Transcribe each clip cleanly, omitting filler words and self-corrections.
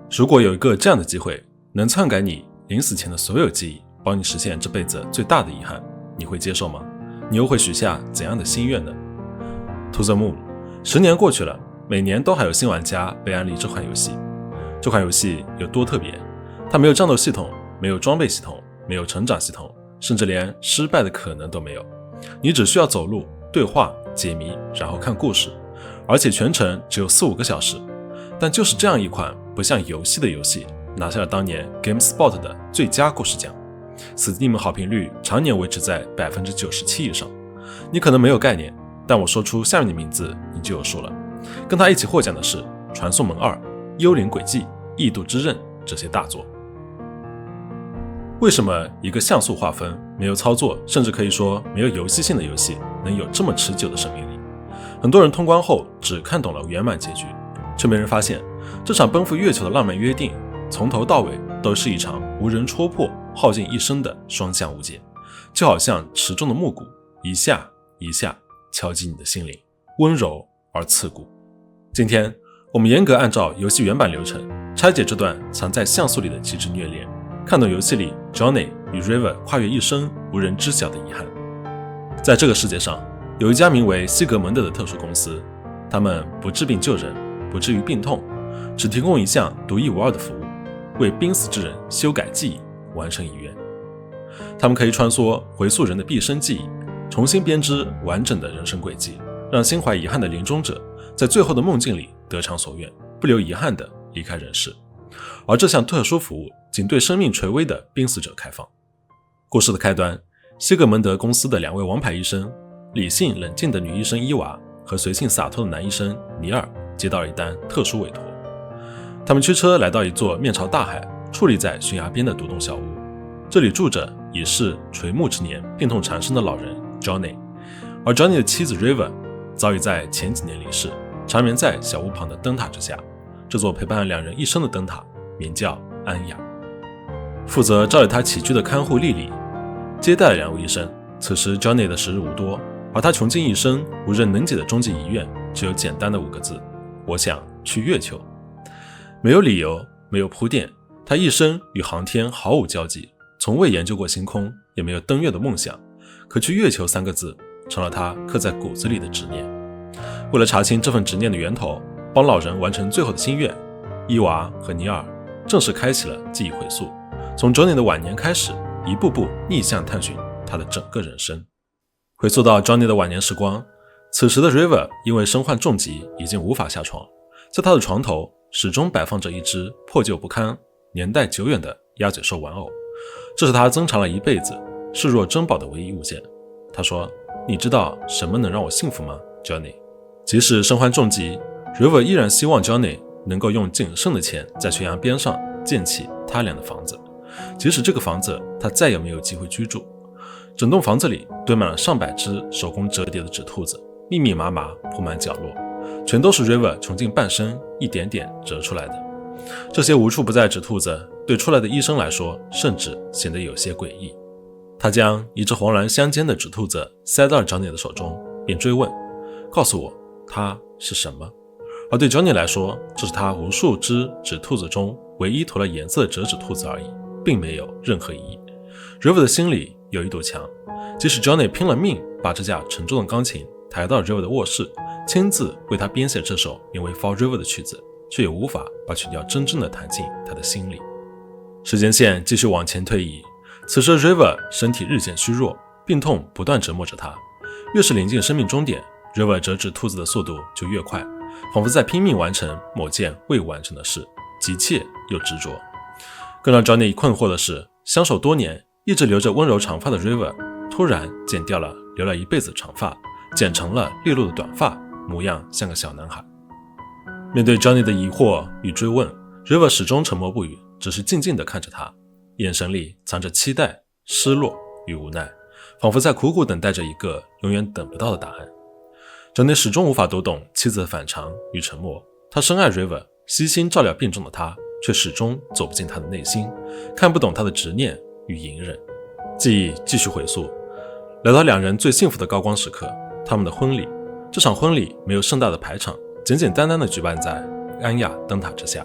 如果有一个这样的机会，能篡改你临死前的所有记忆，帮你实现这辈子最大的遗憾，你会接受吗？你又会许下怎样的心愿呢？ To the Moon 10年过去了，每年都还有新玩家被安利这款游戏。这款游戏有多特别？它没有战斗系统，没有装备系统，没有成长系统，甚至连失败的可能都没有。你只需要走路、对话、解谜，然后看故事，而且全程只有4-5个小时。但就是这样一款不像游戏的游戏，拿下了当年 GameSpot 的最佳故事奖。Steam 好评率常年维持在 97% 以上。你可能没有概念，但我说出下面的名字你就有数了。跟他一起获奖的是《传送门2》、《幽灵轨迹》、《异度之刃》这些大作。为什么一个像素划分、没有操作，甚至可以说没有游戏性的游戏能有这么持久的生命力？很多人通关后只看懂了圆满结局，却没人发现这场奔赴月球的浪漫约定从头到尾都是一场无人戳破、耗尽一生的双向无解，就好像持重的木鼓一下一下敲击你的心灵，温柔而刺骨。今天我们严格按照游戏原版流程拆解这段藏在像素里的极致虐恋，看懂游戏里 Johnny 与 River 跨越一生无人知晓的遗憾。在这个世界上，有一家名为西格蒙德的特殊公司，他们不治病救人，不治愈病痛，只提供一项独一无二的服务，为濒死之人修改记忆，完成遗愿。他们可以穿梭回溯人的毕生记忆，重新编织完整的人生轨迹，让心怀遗憾的临终者在最后的梦境里得偿所愿，不留遗憾地离开人世。而这项特殊服务仅对生命垂危的濒死者开放。故事的开端，西格蒙德公司的2位王牌医生，理性冷静的女医生伊娃和随性洒脱的男医生尼尔接到了一单特殊委托。他们驱车来到一座面朝大海、矗立在悬崖边的独栋小屋，这里住着已是垂暮之年、病痛缠身的老人 Johnny， 而 Johnny 的妻子 River 早已在前几年离世，长眠在小屋旁的灯塔之下。这座陪伴2人一生的灯塔名叫安雅。负责照料他起居的看护莉莉接待了2位医生。此时 Johnny 的时日无多，而他穷尽一生无人能解的终极遗愿只有简单的5个字：我想去月球。没有理由，没有铺垫，他一生与航天毫无交集，从未研究过星空，也没有登月的梦想，可去月球3个字成了他刻在骨子里的执念。为了查清这份执念的源头，帮老人完成最后的心愿，伊娃和尼尔正式开启了记忆回溯，从 Johnny 的晚年开始，一步步逆向探寻他的整个人生。回溯到 Johnny 的晚年时光，此时的 River 因为身患重疾已经无法下床，在他的床头始终摆放着一只破旧不堪、年代久远的鸭嘴兽玩偶，这是他珍藏了一辈子、视若珍宝的唯一物件。他说：你知道什么能让我幸福吗 Johnny？ 即使身患重疾， River 依然希望 Johnny 能够用仅剩的钱在悬崖边上建起他俩的房子，即使这个房子他再也没有机会居住。整栋房子里堆满了上百只手工折叠的纸兔子，密密麻麻铺满角落，全都是 River 穷尽半生一点点折出来的。这些无处不在的纸兔子对出来的医生来说甚至显得有些诡异。他将一只黄蓝相间的纸兔子塞到了 Johnny 的手中，并追问：告诉我它是什么？而对 Johnny 来说，这是他无数只纸兔子中唯一涂了颜色的折纸兔子而已，并没有任何意义。River 的心里有一堵墙，即使 Johnny 拼了命把这架沉重的钢琴抬到 River 的卧室，亲自为他编写这首名为 For River 的曲子，却也无法把曲调真正的弹进他的心里。时间线继续往前推移，此时 River 身体日渐虚弱，病痛不断折磨着他，越是临近生命终点， River 折纸兔子的速度就越快，仿佛在拼命完成某件未完成的事，急切又执着。更让 Johnny 困惑的是，相守多年一直留着温柔长发的 River 突然剪掉了留了一辈子长发，剪成了利落的短发，模样像个小男孩。面对 Johnny 的疑惑与追问， River 始终沉默不语，只是静静地看着他，眼神里藏着期待、失落与无奈，仿佛在苦苦等待着一个永远等不到的答案。Johnny 始终无法读懂妻子的反常与沉默，他深爱 River， 悉心照料病重的他，却始终走不进他的内心，看不懂他的执念与隐忍。记忆继续回溯，来到2人最幸福的高光时刻，他们的婚礼。这场婚礼没有盛大的排场，简简单单地举办在安雅灯塔之下。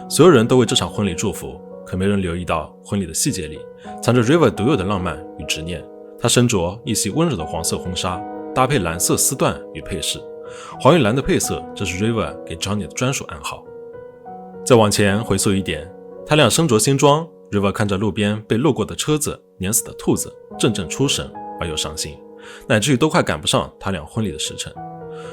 所有人都为这场婚礼祝福，可没人留意到婚礼的细节里藏着 River 独有的浪漫与执念。他身着一袭温柔的黄色婚纱，搭配蓝色丝缎与配饰，黄与蓝的配色，这是 River 给 Johnny 的专属暗号。再往前回溯一点，他俩身着新装， River 看着路边被路过的车子碾死的兔子，阵阵出神而又伤心，乃至于都快赶不上他俩婚礼的时辰。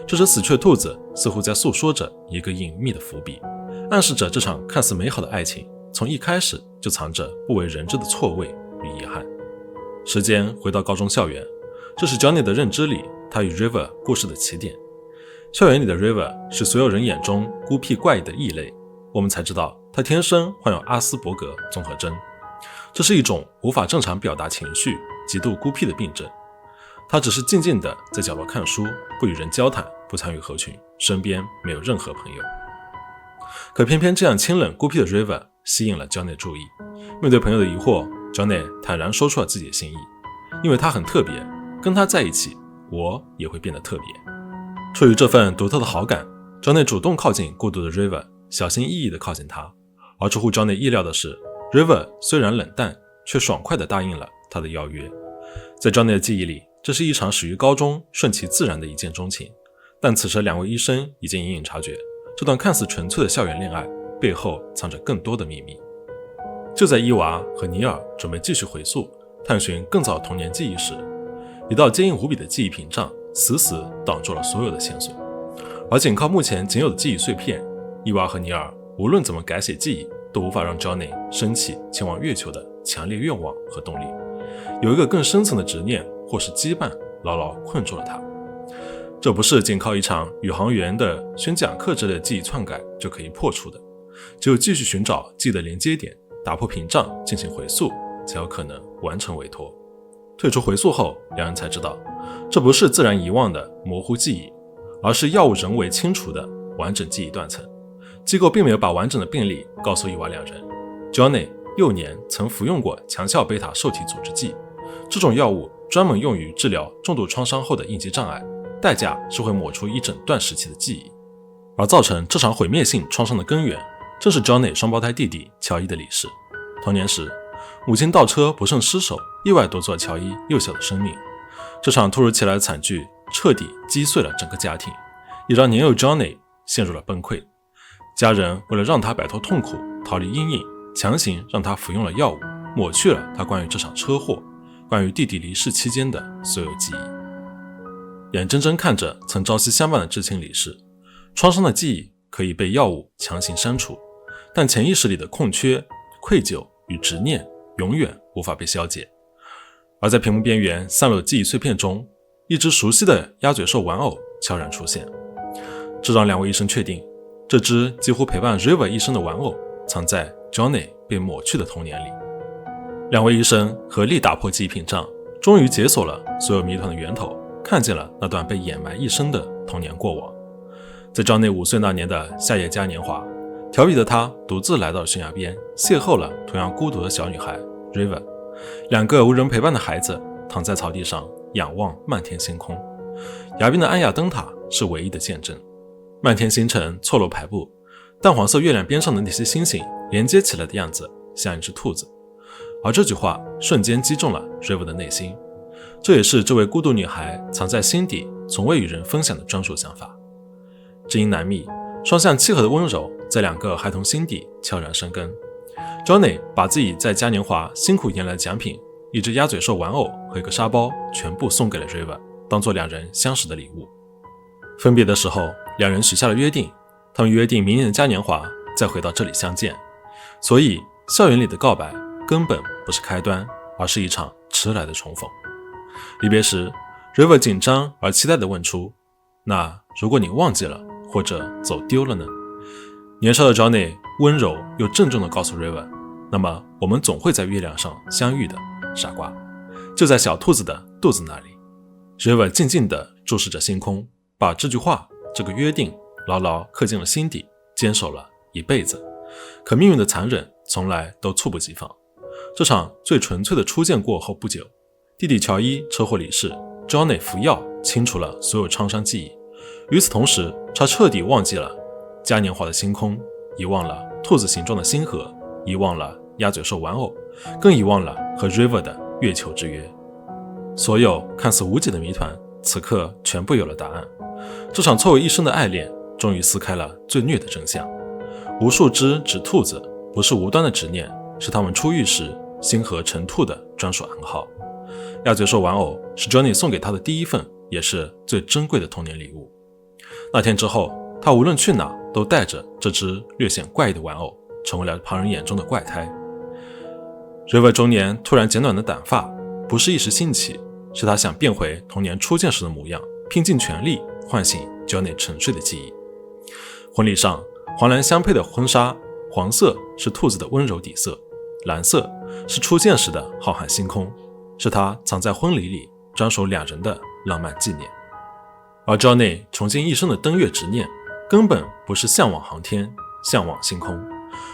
这只死去的兔子似乎在诉说着一个隐秘的伏笔，暗示着这场看似美好的爱情从一开始就藏着不为人知的错位与遗憾。时间回到高中校园，这是 Johnny 的认知里他与 River 故事的起点。校园里的 River 是所有人眼中孤僻怪异的异类，我们才知道他天生患有阿斯伯格综合征，这是一种无法正常表达情绪、极度孤僻的病症。他只是静静地在角落看书，不与人交谈，不参与合群，身边没有任何朋友。可偏偏这样清冷孤僻的 River 吸引了 Johnny 的注意。面对朋友的疑惑， Johnny 坦然说出了自己的心意，因为他很特别，跟他在一起，我也会变得特别。出于这份独特的好感， Johnny 主动靠近孤独的 River， 小心翼翼地靠近他。而出乎 Johnny 意料的是， River 虽然冷淡，却爽快地答应了他的邀约。在 Johnny 的记忆里，这是一场始于高中顺其自然的一见钟情，但此时两位医生已经隐隐察觉，这段看似纯粹的校园恋爱背后藏着更多的秘密。就在伊娃和尼尔准备继续回溯探寻更早童年记忆时，一道坚硬无比的记忆屏障死死挡住了所有的线索。而仅靠目前仅有的记忆碎片，伊娃和尼尔无论怎么改写记忆，都无法让 Johnny 升起前往月球的强烈愿望和动力。有一个更深层的执念或是羁绊牢牢困住了他。这不是仅靠一场宇航员的宣讲课之类的记忆篡改就可以破除的，只有继续寻找记忆的连接点，打破屏障，进行回溯，才有可能完成委托。退出回溯后，两人才知道，这不是自然遗忘的模糊记忆，而是药物人为清除的完整记忆断层。机构并没有把完整的病例告诉伊娃两人。Johnny 幼年曾服用过强效贝塔受体阻滞剂，这种药物专门用于治疗重度创伤后的应激障碍，代价是会抹除一整段时期的记忆。而造成这场毁灭性创伤的根源，正是 Johnny 双胞胎弟弟乔伊的离世。童年时，母亲倒车不慎失手，意外夺走了乔伊幼小的生命。这场突如其来的惨剧彻底击碎了整个家庭，也让年幼 Johnny 陷入了崩溃。家人为了让他摆脱痛苦，逃离阴影，强行让他服用了药物，抹去了他关于这场车祸、关于弟弟离世期间的所有记忆。眼睁睁看着曾朝夕相伴的至亲离世，创伤的记忆可以被药物强行删除，但潜意识里的空缺、愧疚与执念永远无法被消解。而在屏幕边缘散落的记忆碎片中，一只熟悉的鸭嘴兽玩偶悄然出现，这让两位医生确定，这只几乎陪伴 River 一生的玩偶藏在 Johnny 被抹去的童年里。两位医生合力打破记忆屏障，终于解锁了所有谜团的源头，看见了那段被掩埋一生的童年过往。在 Johnny 5岁那年的夏夜嘉年华，调皮的他独自来到了悬崖边，邂逅了同样孤独的小女孩 River。两个无人陪伴的孩子躺在草地上，仰望漫天星空。崖边的安雅灯塔是唯一的见证。漫天星辰错落排布，淡黄色月亮边上的那些星星连接起来的样子像一只兔子。而这句话瞬间击中了 River 的内心，这也是这位孤独女孩藏在心底从未与人分享的专属想法。知音难觅，双向契合的温柔在两个孩童心底悄然生根。Johnny 把自己在嘉年华辛苦赢来的奖品，一只鸭嘴兽玩偶和一个沙包全部送给了 River， 当做两人相识的礼物。分别的时候，两人许下了约定，他们约定明年的嘉年华再回到这里相见。所以校园里的告白根本不是开端，而是一场迟来的重逢。离别时， River 紧张而期待地问出，那如果你忘记了或者走丢了呢？年少的 Johnny 温柔又郑重地告诉 River， 那么我们总会在月亮上相遇的，傻瓜，就在小兔子的肚子那里。 River 静静地注视着星空，把这句话这个约定牢牢刻进了心底，坚守了一辈子。可命运的残忍从来都猝不及防。这场最纯粹的初见过后不久，弟弟乔伊车祸离世， Johnny 服药清除了所有创伤记忆。与此同时，他彻底忘记了嘉年华的星空，遗忘了兔子形状的星河，遗忘了鸭嘴兽玩偶，更遗忘了和 River 的月球之约。所有看似无解的谜团，此刻全部有了答案。这场错位一生的爱恋，终于撕开了最虐的真相。无数只纸兔子不是无端的执念，是他们出狱时星河成兔的专属暗号。鸭嘴兽玩偶是 Johnny 送给他的第一份，也是最珍贵的童年礼物。那天之后，他无论去哪都带着这只略显怪异的玩偶，成为了旁人眼中的怪胎。River 中年突然剪短的短发，不是一时兴起，是他想变回童年初见时的模样，拼尽全力唤醒 Johnny 沉睡的记忆。婚礼上，黄蓝相配的婚纱，黄色是兔子的温柔底色，蓝色是初见时的浩瀚星空，是他藏在婚礼里专属两人的浪漫纪念。而 Johnny 穷尽一生的登月执念，根本不是向往航天，向往星空，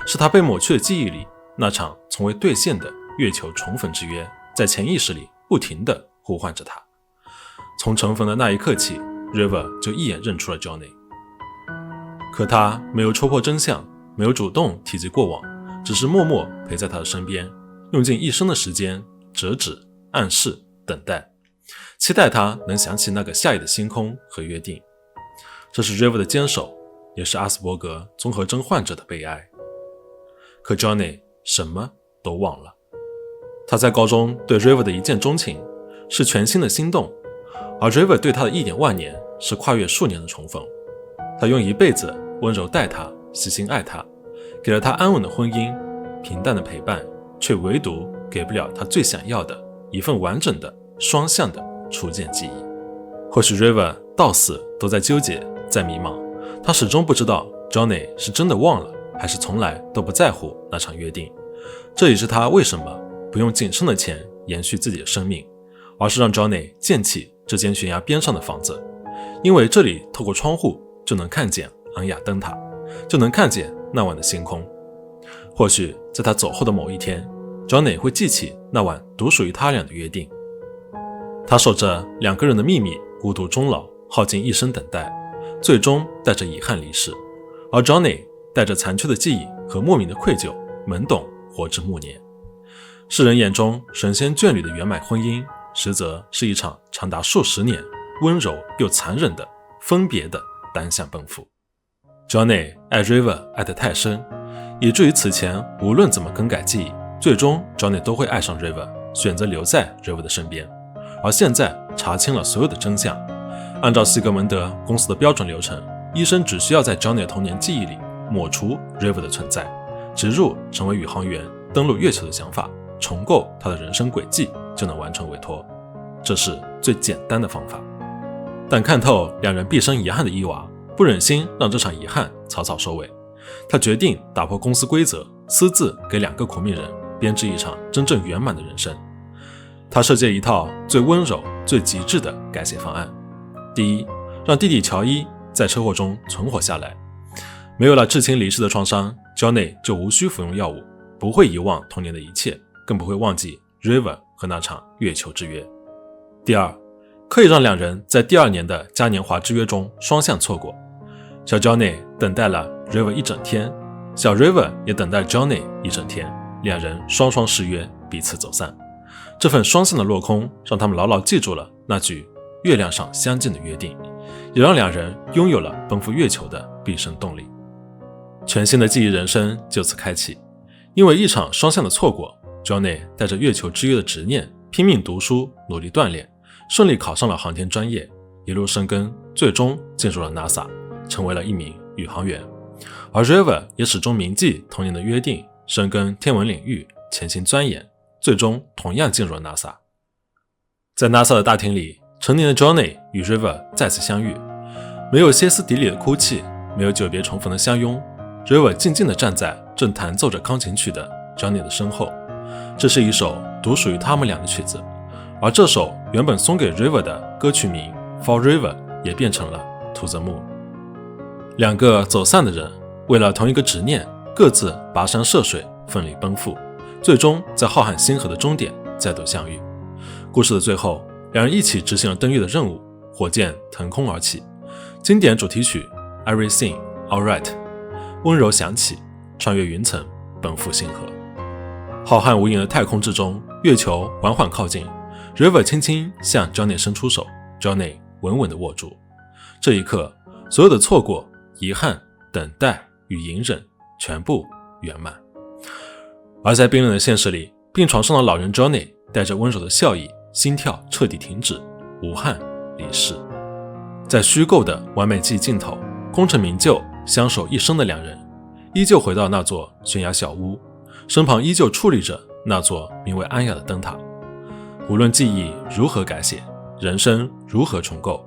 是他被抹去的记忆里那场从未兑现的月球重逢之约，在潜意识里不停地呼唤着他。从重逢的那一刻起， River 就一眼认出了 Johnny。 可他没有戳破真相，没有主动提及过往，只是默默陪在他的身边，用尽一生的时间折纸、暗示、等待，期待他能想起那个夏夜的星空和约定。这是 River 的坚守，也是阿斯伯格综合征患者的悲哀。可 Johnny 什么都忘了。他在高中对 River 的一见钟情是全新的心动，而 River 对他的一点万年是跨越数年的重逢。他用一辈子温柔待他，细心爱他，给了他安稳的婚姻，平淡的陪伴，却唯独给不了他最想要的一份完整的双向的初见记忆。或许 River 到死都在纠结，在迷茫，他始终不知道 Johnny 是真的忘了，还是从来都不在乎那场约定。这也是他为什么不用仅剩的钱延续自己的生命，而是让 Johnny 建起这间悬崖边上的房子，因为这里透过窗户就能看见昂雅灯塔，就能看见那晚的星空。或许在他走后的某一天， Johnny 会记起那晚独属于他俩的约定。他守着两个人的秘密，孤独终老，耗尽一生等待，最终带着遗憾离世。而 Johnny 带着残缺的记忆和莫名的愧疚，懵懂活至暮年。世人眼中神仙眷侣的圆满婚姻，实则是一场长达数十年温柔又残忍的分别的单向奔赴。 Johnny 爱 River 爱得太深，以至于此前无论怎么更改记忆，最终 Johnny 都会爱上 River， 选择留在 River 的身边。而现在查清了所有的真相，按照西格蒙德公司的标准流程，医生只需要在 Johnny 的童年记忆里抹除 River 的存在，植入成为宇航员登陆月球的想法，重构他的人生轨迹，就能完成委托。这是最简单的方法。但看透两人毕生遗憾的伊娃不忍心让这场遗憾草草收尾，他决定打破公司规则，私自给两个苦命人编织一场真正圆满的人生。他设计了一套最温柔最极致的改写方案。第一，让弟弟乔伊在车祸中存活下来，没有了至亲离世的创伤， Johnny 就无需服用药物，不会遗忘童年的一切，更不会忘记 River 和那场月球之约。第二，可以让两人在第二年的嘉年华之约中双向错过。小 Johnny 等待了 River 一整天，小 River 也等待了 Johnny 一整天，两人双双誓约，彼此走散。这份双向的落空，让他们牢牢记住了那句月亮上相见的约定，也让两人拥有了奔赴月球的毕生动力。全新的记忆人生就此开启。因为一场双向的错过， Johnny 带着月球之约的执念，拼命读书，努力锻炼，顺利考上了航天专业，一路深耕，最终进入了 NASA， 成为了一名宇航员。而 River 也始终铭记童年的约定，深耕天文领域，潜心钻研，最终同样进入了 NASA。 在 NASA 的大厅里，成年的 Johnny 与 River 再次相遇，没有歇斯底里的哭泣，没有久别重逢的相拥， River 静静地站在正弹奏着钢琴曲的 Johnny 的身后。这是一首独属于他们俩的曲子，而这首原本送给 River 的歌曲名 For River 也变成了 To the Moon。 两个走散的人为了同一个执念，各自跋山涉水，奋力奔赴，最终在浩瀚星河的终点再度相遇。故事的最后，两人一起执行了登月的任务，火箭腾空而起，经典主题曲 Everything Alright 温柔响起，穿越云层，奔赴星河。浩瀚无垠的太空之中，月球缓缓靠近， River 轻轻向 Johnny 伸出手， Johnny 稳稳地握住。这一刻，所有的错过、遗憾、等待与隐忍全部圆满。而在冰冷的现实里，病床上的老人 Johnny 带着温柔的笑意，心跳彻底停止，无憾离世。在虚构的完美记忆尽头，功成名就相守一生的两人依旧回到那座悬崖小屋，身旁依旧矗立着那座名为安雅的灯塔。无论记忆如何改写，人生如何重构，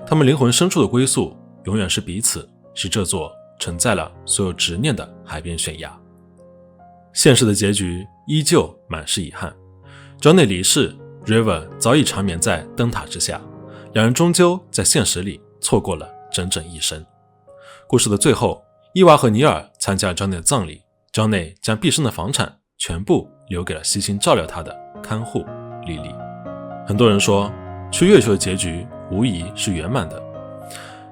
他们灵魂深处的归宿永远是彼此，是这座承载了所有执念的海边悬崖。现实的结局依旧满是遗憾， Johnny 离世， River 早已长眠在灯塔之下，两人终究在现实里错过了整整一生。故事的最后，伊娃和尼尔参加了 Johnny 的葬礼， Johnny 将毕生的房产全部留给了悉心照料他的看护莉莉。很多人说去月球的结局无疑是圆满的，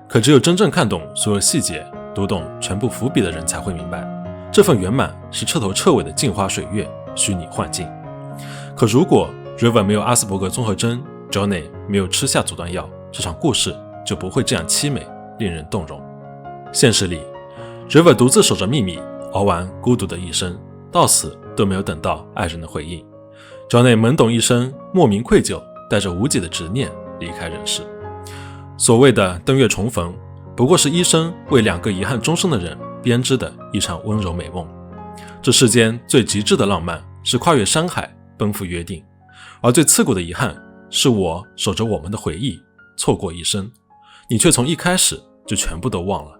可只有真正看懂所有细节，读懂全部伏笔的人才会明白，这份圆满是彻头彻尾的镜花水月，虚拟幻境。可如果 River 没有阿斯伯格综合征， Johnny 没有吃下阻断药，这场故事就不会这样凄美，令人动容。现实里， River 独自守着秘密，熬完孤独的一生，到死都没有等到爱人的回应。 Johnny 懵懂一生，莫名愧疚，带着无解的执念离开人世。所谓的登月重逢，不过是医生为两个遗憾终生的人编织的一场温柔美梦。这世间最极致的浪漫是跨越山海，奔赴约定，而最刺骨的遗憾是我守着我们的回忆，错过一生，你却从一开始就全部都忘了。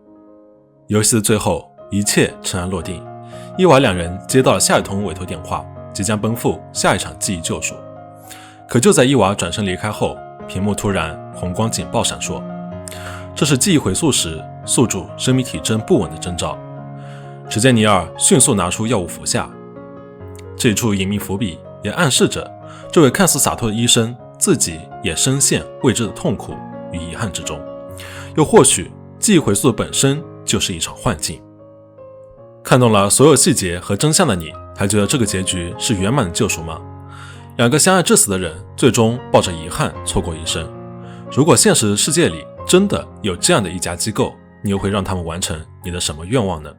游戏的最后，一切尘埃落定，伊娃两人接到了下一通委托电话，即将奔赴下一场记忆救赎。可就在伊娃转身离开后，屏幕突然红光警报闪烁，这是记忆回溯时宿主生命体征不稳的征兆。只见尼尔迅速拿出药物服下，这一处隐秘伏笔也暗示着这位看似洒脱的医生自己也深陷未知的痛苦与遗憾之中，又或许记忆回溯的本身就是一场幻境。看懂了所有细节和真相的你，还觉得这个结局是圆满的救赎吗？两个相爱至死的人最终抱着遗憾错过一生，如果现实世界里真的有这样的一家机构，你又会让他们完成你的什么愿望呢？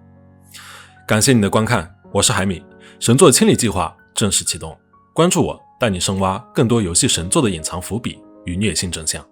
感谢你的观看，我是海米，神作清理计划正式启动，关注我，带你深挖更多游戏神作的隐藏伏笔与虐心真相。